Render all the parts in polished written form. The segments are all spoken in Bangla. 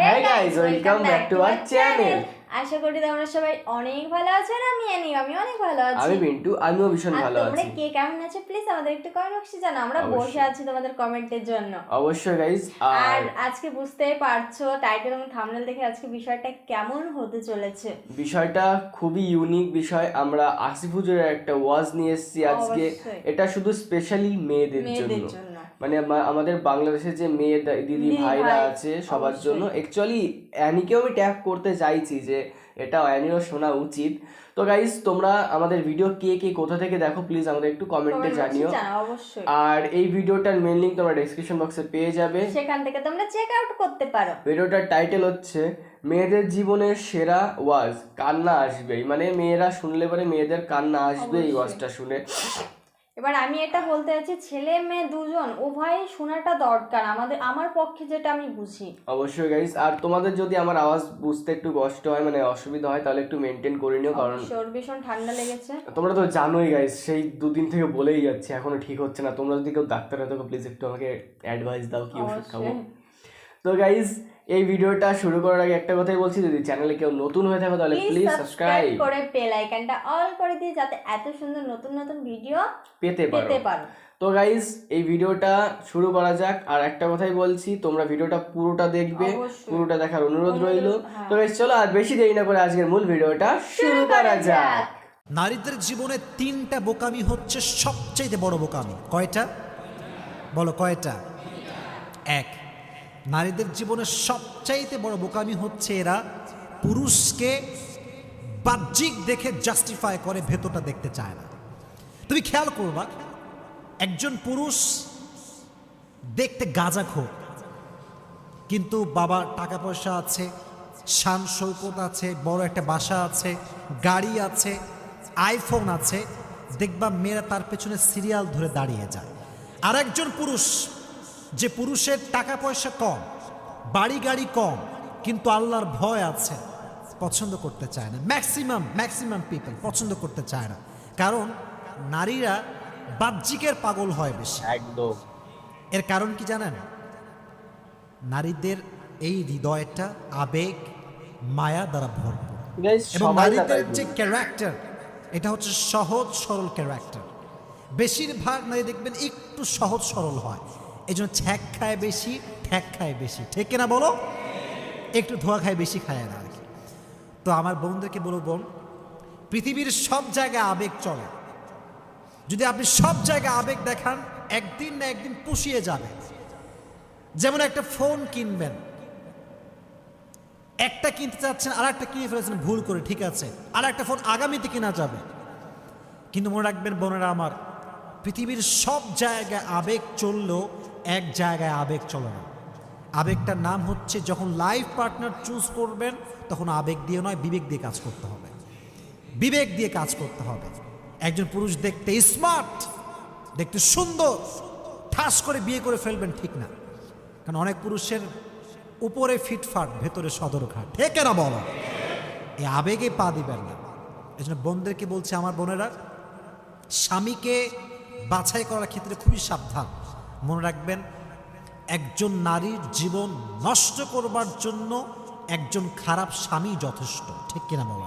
Hey guys, welcome back to our channel. আশা করি তোমরা সবাই অনেক ভালো আছো আর আমি অনেক ভালো আছি। আমি বিন্টু, আমিও ভীষণ ভালো আছি। তোমরা কে কেমন আছো প্লিজ আমাদের একটু কমেন্ট বক্সে জানাও, আমরা বসে আছি তোমাদের কমেন্টের জন্য। অবশ্যই গাইস, আর আজকে বুঝতেই পারছো টাইটেল এবং থাম্বনেল দেখে আজকে বিষয়টা কেমন হতে চলেছে। বিষয়টা খুবই ইউনিক বিষয়। আমরা আসিফ হুজুরের একটা ওয়াজ নিয়ে এসেছি আজকে। এটা শুধু স্পেশালি মেয়েদের জন্য, মানে আমাদের বাংলাদেশে যে মেয়ে দিদি ভাইরা আছে সবার জন্য। অ্যাকচুয়ালি অ্যানিকেও আমি ট্যাগ করতে চাইছি যে এটা অ্যানিরও শোনা উচিত। তো গাইস, তোমরা আমাদের ভিডিও কে কে কোথা থেকে দেখো প্লিজ আমাদের একটু কমেন্টে জানিও। আর এই ভিডিওটার মেইন লিংক তোমরা ডেসক্রিপশন বক্সে পেয়ে যাবে, সেখান থেকে তোমরা চেক আউট করতে পারো। ভিডিওটার টাইটেল হচ্ছে মেয়েদের জীবনের সেরা ওয়াজ, কান্না আসবেই। মানে মেয়েরা শুনলে পরে মেয়েদের কান্না আসবে এই ওয়াজটা শুনে। এবার আমি এটা বলতে চাচ্ছি, ছেলে মেয়ে দুজন উভয়ই শোনাটা দরকার আমার পক্ষে, যেটা আমি বুঝি। অবশ্যই গাইস, আর তোমাদের যদি আমার আওয়াজ বুঝতে একটু কষ্ট হয়, মানে অসুবিধা হয়, তাহলে একটু মেনটেন করে নিও, কারণ ভীষণ ঠান্ডা লেগেছে। তোমরা তো জানোই গাইস, সেই দুদিন থেকে বলেই যাচ্ছে এখনো ঠিক হচ্ছে না। তোমরা যদি কেউ ডাক্তার হয়ে থাকো প্লিজ একটু আমাকে অ্যাডভাইস দাও কি ওষুধ খাবো। তো গাইস, এই ভিডিওটা শুরু করার আগে একটা কথাই বলছি, যদি চ্যানেলে কেউ নতুন হয়ে থাকো তাহলে প্লিজ সাবস্ক্রাইব করে বেল আইকনটা অল করে দিও, যাতে এত সুন্দর নতুন নতুন ভিডিও পেতে পারো। তো গাইস, এই ভিডিওটা শুরু করা যাক। আর একটা কথাই বলছি, তোমরা ভিডিওটা পুরোটা দেখবে, পুরোটা দেখার অনুরোধ রইল। তো গাইস চলো আর বেশি দেরি না করে আজকের মূল ভিডিওটা শুরু করা যাক। নারীদের জীবনে 3টা বোকামি হচ্ছে সবচেয়ে বড় বোকামি। কয়টা বলো, কয়টা? 1, নারীদের জীবনে সবচাইতে বড় বোকামি হচ্ছে এরা পুরুষকে বাহ্যিক দেখে জাস্টিফাই করে, ভেতরটা দেখতে চায় না। তুমি খেয়াল করবা, একজন পুরুষ দেখতে গাঁজাখোর, কিন্তু বাবার টাকা পয়সা আছে, শান শৌকত আছে, বড় একটা বাসা আছে, গাড়ি আছে, আইফোন আছে, দেখবা মেয়েরা তার পেছনে সিরিয়াল ধরে দাঁড়িয়ে যায়। আর একজন পুরুষ, যে পুরুষের টাকা পয়সা কম, বাড়ি গাড়ি কম, কিন্তু আল্লাহর ভয় আছে, পছন্দ করতে চায় না। ম্যাক্সিমাম পিপল পছন্দ করতে চায় না, কারণ নারীরা বাহ্যিকের পাগল হয় বেশি। একদম। এর কারণ কি জানেন? নারীদের এই হৃদয়টা আবেগ মায়া দ্বারা ভরপুর, এবং নারীদের যে ক্যারেক্টার, এটা হচ্ছে সহজ সরল ক্যারেক্টার। বেশিরভাগ নারী দেখবেন একটু সহজ সরল হয়, এই জন্য ছ্যাক খায় বেশি, ঠ্যাক খায় বেশি, ঠিক কিনা বলো? একটু ধোয়া খায় বেশি, খায় না আর কি। তো আমার বোনদেরকে বলবো, বোন, পৃথিবীর সব জায়গায় আবেগ চলে। যদি আপনি সব জায়গায় আবেগ দেখান, একদিন না একদিন পুষিয়ে যাবে। যেমন একটা ফোন কিনবেন, একটা কিনতে চাচ্ছেন, আর একটা কিনে ফেলেছেন ভুল করে, ঠিক আছে, আর একটা ফোন আগামীতে কেনা যাবে। কিন্তু মনে রাখবেন বোনেরা আমার, পৃথিবীর সব জায়গায় আবেগ চললেও এক জায়গায় আবেগ চলে না। আবেগটার নাম হচ্ছে, যখন লাইফ পার্টনার চুজ করবেন তখন আবেগ দিয়ে নয়, বিবেক দিয়ে কাজ করতে হবে। বিবেক দিয়ে কাজ করতে হবে। একজন পুরুষ দেখতে স্মার্ট, দেখতে সুন্দর, ঠাস করে বিয়ে করে ফেলবেন ঠিক না, কারণ অনেক পুরুষের উপরে ফিটফাট, ভেতরে সদরঘাট, ঠিক না বলো? এই আবেগে পা দিবেন না। এই জন্য বোনদেরকে বলছে, আমার বোনেরা, স্বামীকে বাছাই করার ক্ষেত্রে খুবই সাবধান। মনে রাখবেন, একজন নারীর জীবন নষ্ট করবার জন্য একজন খারাপ স্বামী যথেষ্ট, ঠিক কিনা বলা?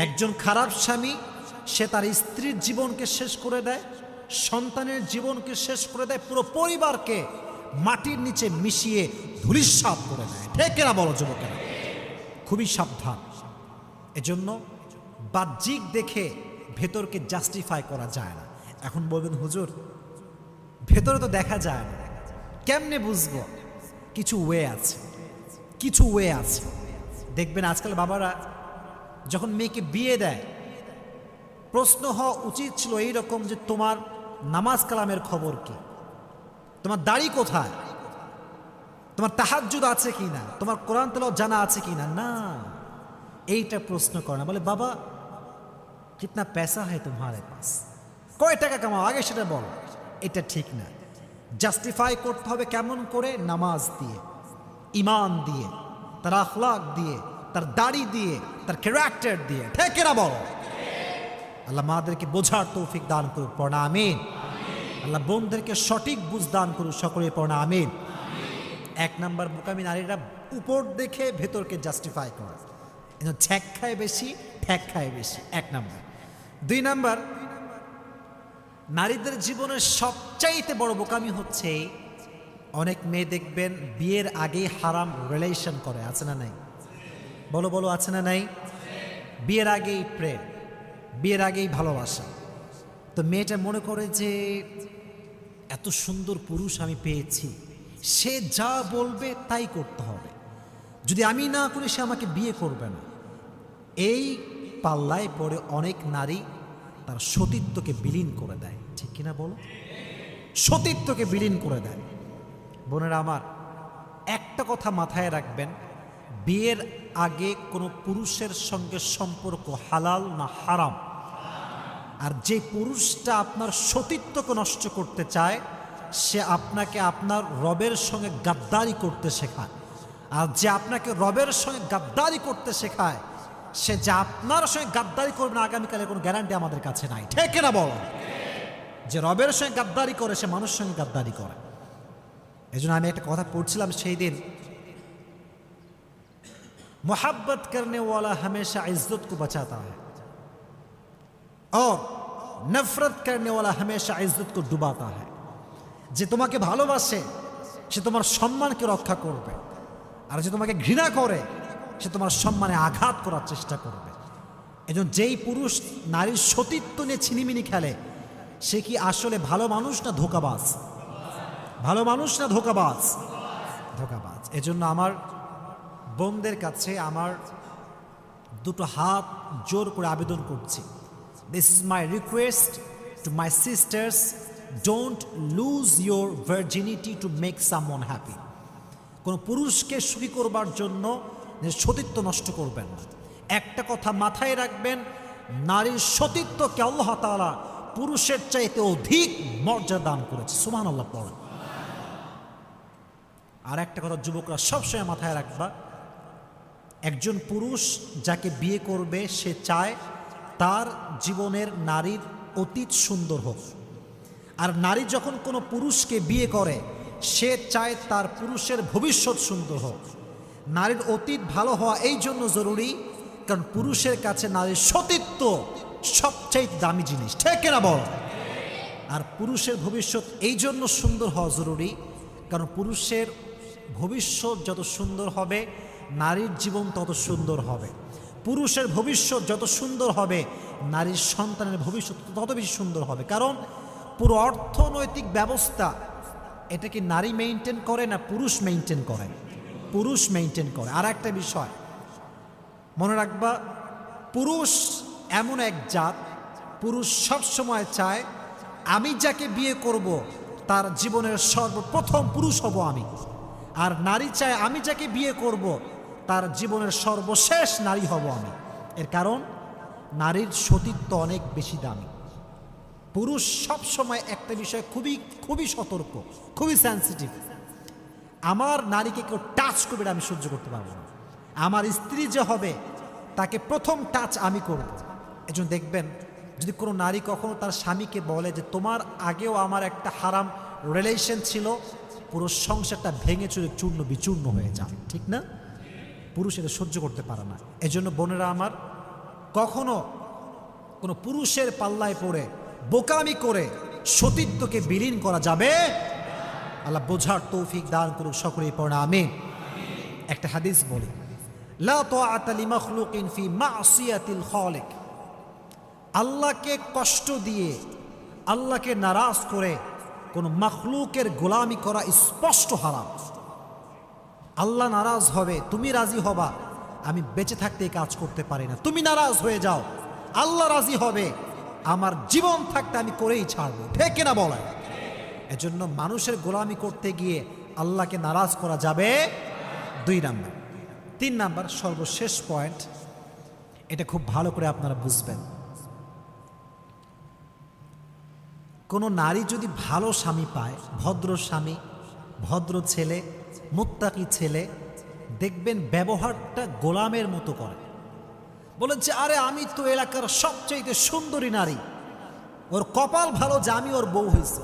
একজন খারাপ স্বামী, সে তার স্ত্রীর জীবনকে শেষ করে দেয়, সন্তানের জীবনকে শেষ করে দেয়, পুরো পরিবারকে মাটির নিচে মিশিয়ে ধূলিসাৎ করে দেয়, ঠিক কিনা বলো যুবকেরা? খুবই সাবধান। এজন্য বাহ্যিক দেখে ভেতরকে জাস্টিফাই করা যায় না। এখন বলবেন, হুজুর ভেতরে তো দেখা যায় না, কেমনে বুঝবো? কিছু ওয়ে আছে। দেখবেন আজকাল বাবারা যখন মেয়েকে বিয়ে দেয়, প্রশ্ন হওয়া উচিত ছিল এইরকম যে, তোমার নামাজ কালামের খবর কি, তোমার দাড়ি কোথায়, তোমার তাহাজ্জুদ আছে কি না, তোমার কোরআন তেলাওয়াত জানা আছে কি না। না, এইটা প্রশ্ন করে না। বলে, বাবা কিতনা পয়সা है तुम्हारे पास, কয় টাকা কামাও, আগে সেটা বলো। এটা ঠিক না। জাস্টিফাই করতে হবে কেমন করে? নামাজ দিয়ে, ইমান দিয়ে, তার আখলাক দিয়ে, তার দাড়ি দিয়ে, তার ক্যারেক্টার দিয়ে, ঠিক কিনা বলো? আল্লাহ মাদেরকে বোঝার তৌফিক দান করুক, পড়া আমিন। আল্লাহ বোনদেরকে সঠিক বুঝ দান করুক, সকলে পড়া আমিন। 1 নাম্বার বোকামি, নারীরা উপর দেখে ভেতরকে জাস্টিফাই করে, কিন্তু ঠ্যাক খায় বেশি, ঠ্যাক খায় বেশি, 1 নাম্বার। 2 নাম্বার, নারীদের জীবনের সবচাইতে বড় বোকামি হচ্ছে অনেক মেয়ে দেখবেন বিয়ের আগেই হারাম রিলেশন করে, আছে না নাই? বলো বলো, আছে না নাই? বিয়ের আগেই প্রেম, বিয়ের আগেই ভালোবাসা। তো মেয়েটা মনে করে যে এত সুন্দর পুরুষ আমি পেয়েছি, সে যা বলবে তাই করতে হবে, যদি আমি না করি সে আমাকে বিয়ে করবে না। এই পাল্লায় পড়ে অনেক নারী তার সতীত্বকে বিলীন করে দেয়, ঠিক কিনা বলো? সতীত্বকে বিলীন করে দেয়। বোনেরা আমার, একটা কথা মাথায় রাখবেন, বিয়ের আগে কোনো পুরুষের সঙ্গে সম্পর্ক হালাল না হারাম। আর যে পুরুষটা আপনার সতীত্বকে নষ্ট করতে চায়, সে আপনাকে আপনার রবের সঙ্গে গাদ্দারি করতে শেখায়। আর যে আপনাকে রবের সঙ্গে গাদ্দারি করতে শেখায়, সে যে আপনার সঙ্গে গাদ্দারি করবে না আগামীকালে কোনো গ্যারান্টি আমাদের কাছে নাই, ঠিক না বলো? যে রবের সঙ্গে গাদ্দারি করে সে মানুষের সঙ্গে গাদ্দারি করে। এই জন্য আমি একটা কথা পড়ছিলাম সেই দিন, मोहब्बत करने वाला हमेशा इज्जत को बचाता है और नफरत करने वाला हमेशा इज्जत को डुबाता है। যে তোমাকে ভালোবাসে সে তোমার সম্মানকে রক্ষা করবে, আর যে তোমাকে ঘৃণা করে সে তোমার সম্মানে আঘাত করার চেষ্টা করবে। এজন্য যেই পুরুষ নারীর সতীত্ব নিয়ে ছিনিমিনি খেলে, সে কি আসলে ভালো মানুষ না ধোঁকাবাজ? ভালো মানুষ না ধোঁকাবাজ? ধোঁকাবাজ। এজন্য আমার বোনদের কাছে আমার দুটো হাত জোর করে আবেদন করছি, this is my request to my sisters, don't lose your virginity to make someone happy. কোনো পুরুষকে সুখী করবার জন্য সতীত্ব নষ্ট করবেন না। একটা কথা মাথায় রাখবেন, নারীর সতীত্বকে আল্লাহ তাআলা পুরুষের চাইতে অধিক মর্যাদা দান করেছে, সুবহানাল্লাহ পড়ে। আর একটা কথা যুবকরা সবসময় মাথায় রাখবা, একজন পুরুষ যাকে বিয়ে করবে সে চায় তার জীবনের নারীর অতীত সুন্দর হোক। আর নারী যখন কোনো পুরুষকে বিয়ে করে সে চায় তার পুরুষের ভবিষ্যৎ সুন্দর হোক। নারীর অতীত ভালো হওয়া এই জন্য জরুরি, কারণ পুরুষের কাছে নারীর সতীত্ব সবচেয়ে দামি জিনিস, ঠিক না বল? আর পুরুষের ভবিষ্যৎ এই জন্য সুন্দর হওয়া জরুরি, কারণ পুরুষের ভবিষ্যৎ যত সুন্দর হবে নারীর জীবন তত সুন্দর হবে। পুরুষের ভবিষ্যৎ যত সুন্দর হবে নারীর সন্তানের ভবিষ্যৎ তত বেশি সুন্দর হবে। কারণ পুরো অর্থনৈতিক ব্যবস্থা এটা কি নারী মেইনটেন করে না পুরুষ মেইনটেন করে? পুরুষ মেইনটেন করে। আর একটা বিষয় মনে রাখবা, পুরুষ এমন এক জাত, পুরুষ সব সময় চায় আমি যাকে বিয়ে করব তার জীবনের সর্বপ্রথম পুরুষ হব আমি। আর নারী চায় আমি যাকে বিয়ে করব তার জীবনের সর্বশেষ নারী হব আমি। এর কারণ নারীর সতীত্ব অনেক বেশি দামি। পুরুষ সব সময় একটা বিষয় খুবই খুবই সতর্ক, খুবই সেন্সিটিভ। আমার নারীকে কেউ টাচ করবে আমি সহ্য করতে পারবো না। আমার স্ত্রী যে হবে তাকে প্রথম টাচ আমি করব। এজন্য দেখবেন যদি কোনো নারী কখনো তার স্বামীকে বলে যে তোমার আগেও আমার একটা হারাম রিলেশন ছিল, পুরো সংসারটা ভেঙে চুরে চূর্ণ বিচূর্ণ হয়ে যায়, ঠিক না? পুরুষ এটা সহ্য করতে পারে না। এজন্য বোনেরা আমার, কখনো কোনো পুরুষের পাল্লায় পড়ে বোকামি করে সতীত্বকে বিলীন করা যাবে। আল্লাহ বোঝার তৌফিক দান করুক, সকলেই পড়ে আমিন। একটা হাদিস বলি, লা তাআতা লিমাখলুকিন ফি মাসিয়াতিল খালিক। আল্লাহকে কষ্ট দিয়ে, আল্লাহকে নারাজ করে কোন মাখলুকের গোলামি করা স্পষ্ট হারাম। আল্লাহ নারাজ হবে, তুমি রাজি হবা, আমি বেঁচে থাকতে কাজ করতে পারি না। তুমি নারাজ হয়ে যাও, আল্লাহ রাজি হবে, আমার জীবন থাকতে আমি করেই ছাড়বো, ঠিক কিনা বলেন? এজন্য মানুষের গোলামি করতে গিয়ে আল্লাহকে নারাজ করা যাবে। 2 নাম্বার। 3 নাম্বার সর্বশেষ পয়েন্ট, এটা খুব ভালো করে আপনারা বুঝবেন। কোনো নারী যদি ভালো স্বামী পায়, ভদ্র স্বামী, ভদ্র ছেলে, মুত্তাকি ছেলে, দেখবেন ব্যবহারটা গোলামের মতো করে। বলেন যে আরে আমি তো এলাকার সবচেয়ে সুন্দরী নারী, ওর কপাল ভালো যে আমি ওর বউ হয়েছে।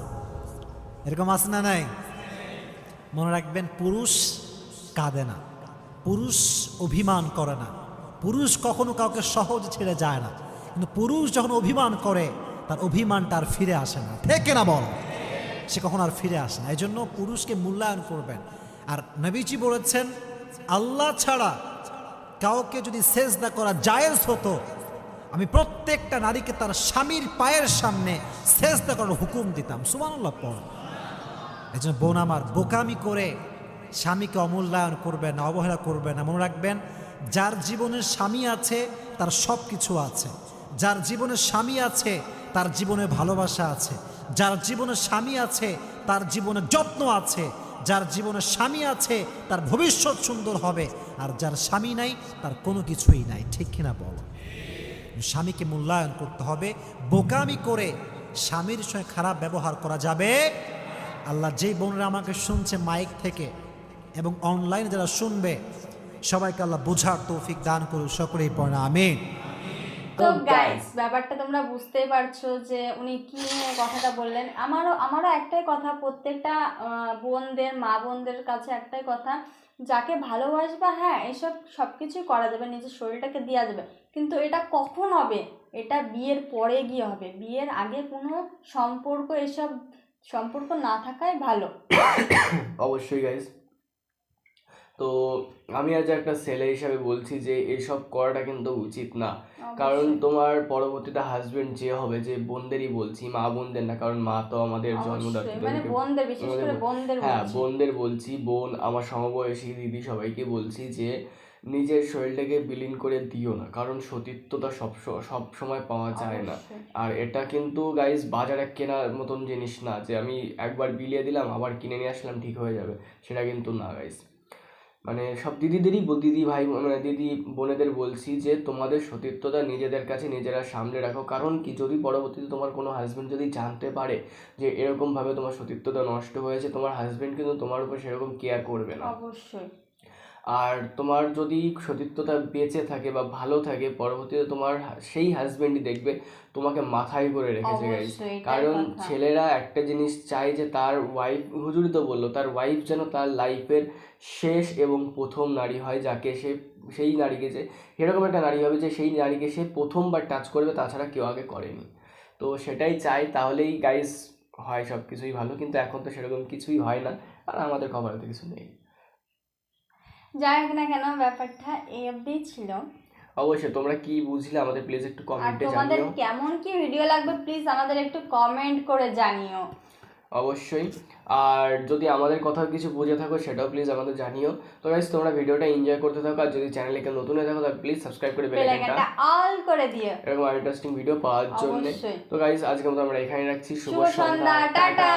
এরকম আছে না নাই? মনে রাখবেন, পুরুষ কাঁদে না, পুরুষ অভিমান করে না, পুরুষ কখনো কাউকে সহজ ছেড়ে যায় না, কিন্তু পুরুষ যখন অভিমান করে তার অভিমানটা আর ফিরে আসে না, ঠিক না বল, সে কখন আর ফিরে আসে না। এই জন্য পুরুষকে মূল্যায়ন করবেন। আর নবীজি বলেছেন আল্লাহ ছাড়া কাউকে যদি সেজদা করা জায়েজ হতো, আমি প্রত্যেকটা নারীকে তার স্বামীর পায়ের সামনে সেজদা করার হুকুম দিতাম। সুবহানাল্লাহ পড়। এই জন্য বোন আমার, বোকামি করে স্বামীকে অমূল্যায়ন করবে না, অবহেলা করবে না। মনে রাখবেন, যার জীবনে স্বামী আছে তার সব কিছু আছে। যার জীবনে স্বামী আছে তার জীবনে ভালোবাসা আছে। যার জীবনে স্বামী আছে তার জীবনে যত্ন আছে। যার জীবনে স্বামী আছে তার ভবিষ্যৎ সুন্দর হবে। আর যার স্বামী নাই তার কোনো কিছুই নাই, ঠিক কিনা বল? স্বামীকে মূল্যায়ন করতে হবে। বোকামি করে স্বামীর সঙ্গে খারাপ ব্যবহার করা যাবে। আল্লাহ যেই বোনরা আমাকে শুনছে মাইক থেকে এবং অনলাইনে যারা শুনবে, সবাইকে আল্লাহ বোঝার তৌফিক দান করুক, সকলেই পড়ে আমিন। তো গাইস, ব্যাপারটা তোমরা বুঝতেই পারছো যে উনি কি নিয়ে কথাটা বললেন। আমারও একটাই কথা, প্রত্যেকটা বোনদের, মা বোনদের কাছে একটাই কথা, যাকে ভালোবাসবা, হ্যাঁ এসব সব কিছুই করা যাবে, নিজের শরীরটাকে দেওয়া যাবে, কিন্তু এটা কখন হবে? এটা বিয়ের পরে গিয়ে হবে। বিয়ের আগে কোনো সম্পর্ক, এসব সম্পর্ক না থাকাই ভালো। অবশ্যই গাইস। তো আমি আজ একটা ছেলে হিসাবে বলছি যে এসব করাটা কিন্তু উচিত না। কারণ তোমার পরবর্তীতে হাজবেন্ড যে হবে, যে বোনদেরই বলছি, মা বোনদের না, কারণ মা তো আমাদের জন্মদাত্রী, মানে বোনদের, বিশেষ করে বোনদের, হ্যাঁ বোনদের বলছি, বোন, আমার সমবয়সী দিদি, সবাইকে বলছি যে নিজের শরীরটাকে বিলীন করে দিও না, কারণ সতীত্বতা সব সময় পাওয়া যায় না। আর এটা কিন্তু গাইস বাজারে কেনার মতন জিনিস না যে আমি একবার বিলিয়ে দিলাম আবার কিনে নিয়ে আসলাম ঠিক হয়ে যাবে, সেটা কিন্তু না গাইস। মানে সব দিদি ভাই, মানে দিদি বোনেদের বলছি যে তোমাদের সতীত্বতা নিজেদের কাছে নিজেরা সামলে রাখো। কারণ কি, যদি পরবর্তীতে তোমার কোনো হাজবেন্ড যদি জানতে পারে যে এরকমভাবে তোমার সতীত্বতা নষ্ট হয়েছে, তোমার হাজবেন্ড কিন্তু তোমার উপর সেরকম কেয়ার করবে না। অবশ্যই। আর তোমার যদি সতীত্বতা বেঁচে থাকে বা ভালো থাকে, পরবর্তীতে তোমার সেই হাজবেন্ডই দেখবে তোমাকে মাথায় করে রেখেছে গাইস। কারণ ছেলেরা একটা জিনিস চায় যে তার ওয়াইফ, হুজুরি তো বললো, তার ওয়াইফ যেন তার লাইফের শেষ এবং প্রথম নারী হয়, যাকে সেই নারীকে যে এরকম একটা নারী হবে যে সেই নারীকে সে প্রথমবার টাচ করবে, তাছাড়া কেউ আগে করেনি। তো সেটাই চাই, তাহলেই গাইস হয় সব কিছুই ভালো। কিন্তু এখন তো সেরকম কিছুই হয় না, আর আমাদের খবর তো কিছু নেই। যাই হোক না কেন, ব্যাপারটা এই অবধি ছিল। অবশ্যই তোমরা কি বুঝলে আমাদের প্লিজ একটু কমেন্টে জানিও। তোমাদের কেমন কি ভিডিও লাগবে প্লিজ আমাদের একটু কমেন্ট করে জানিও। অবশ্যই। আর যদি আমাদের কথা কিছু বুঝে থাকো সেটাও প্লিজ আমাদের জানিও। তো গাইস, তোমরা ভিডিওটা এনজয় করতে থাকো, আর যদি চ্যানেলে কেউ নতুন হয়ে থাকো তাহলে প্লিজ সাবস্ক্রাইব করে বেল আইকনটা অল করে দিও এরকম ইন্টারেস্টিং ভিডিও পাওয়ার জন্য। তো গাইস, আজকে মতো আমরা এখানে রাখছি। শুভ সন্ধ্যা, টাটা।